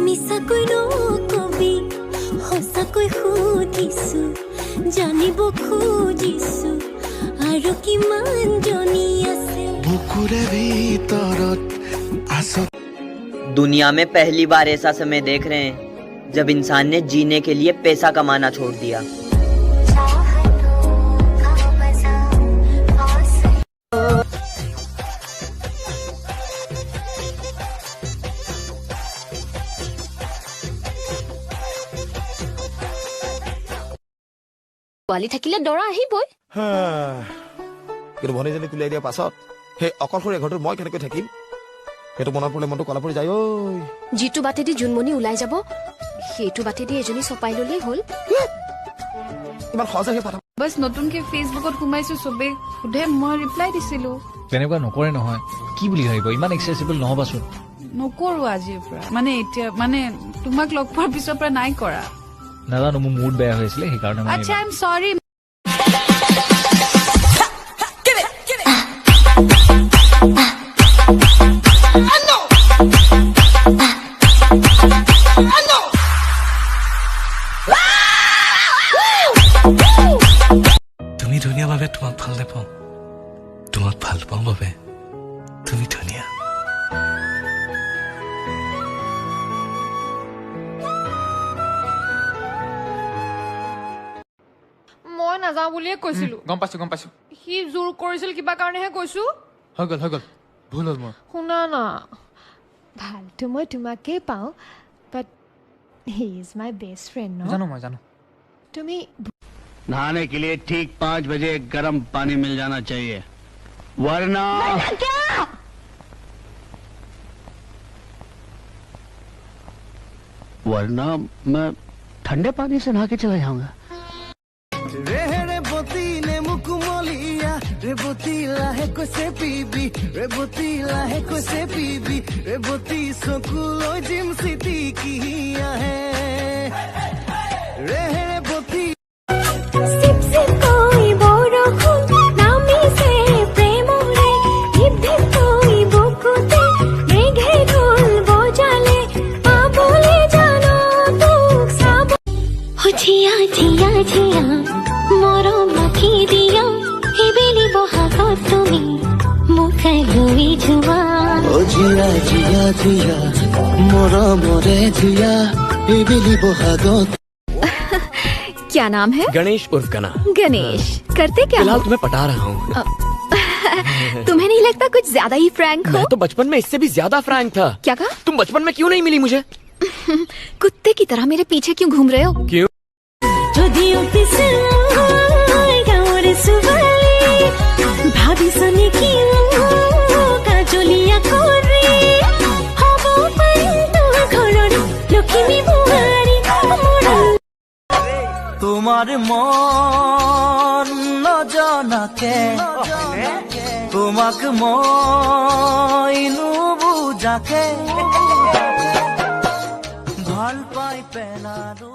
মিছাকৈ নকবি সঁচাকৈ সুধিছো জানিব খুজিছো আৰু কিমান জনী আছে বুকুৰে ভিতৰত আছো। दुनिया में पहली बार ऐसा समय देख रहे हैं जब इंसान ने जीने के लिए पैसा कमाना छोड़ दिया। পোৱালি থাকিলে ডৰা আহিবই। কিন্তু ভনীজনী কুলিয়াই দিয়া পাছত সেই অকলশৰীয়া ঘৰটোত মই কেনেকৈ থাকিম সেইটো মনত পৰিলে মনটো কলা পৰি যায়। ঐ যিটো বাটেদি জোনমণি ওলাই যাব সেইটো বাটেদি এজনী চপাই ললেই হ'ল। ইমান সহজে পাতা বাস নতুনকে ফেচবুকত সোমাইছো চবে সুধে মই ৰিপ্লাই দিছিলো। তেনেকুৱা নকৰে নহয় কি বুলি ভাবিব ইমান এক্সেসিবল নহবাচোন। নকৰো আজিৰ পৰা মানে এতিয়া মানে তোমাক লগ পোৱাৰ পিছৰ পৰা নাই কৰা। নাজানো মোৰ মুড বেয়া হৈছিলে সেইকাৰণে মই আচ্ছা আই এম সৰি। তুমি ধুনীয়া বাবে তোমাক ভাল নাপাওঁ, তোমাক ভাল পাওঁ বাবে তুমি ধুনীয়া। মই নাযাওঁ বুলিয়ে কৈছিলো। গম পাইছো সি জোৰ কৰিছিল কিবা কাৰণেহে কৈছো। হৈ গল ভুল হ'ল মোৰ। শুনা না ভালতো মই তোমাকেই পাওঁ but he is my best friend ন। জানো মই জানো। তুমি नहाने के लिए ठीक 5 बजे गर्म पानी मिल जाना चाहिए वरना मैं ठंडे पानी से नहा के चला जाऊंगा। झिया झिया झिया मोर माखी दिया हेबेली बहाग तुमी मुखलुई झुआ ओ झिया झिया झिया मोर मोरे झिया हेबेली बहाग। क्या नाम है? गणेश उर्फ गना। गणेश करते क्या? फिलहाल तुम्हें पटा रहा हूँ। तुम्हें नहीं लगता कुछ ज्यादा ही फ्रैंक हो? मैं तो बचपन में इससे भी ज्यादा फ्रैंक था। क्या कहा? तुम बचपन में क्यों नहीं मिली मुझे? कुत्ते की तरह मेरे पीछे क्यों घूम रहे हो? क्यों? भाभी सने की काजलिया करे हबो पारितो घरर लक्ष्मी बुआरी তোমার মন নজনাকে তোমাক মই নুবুজাকে ভাল পাই পেলালো।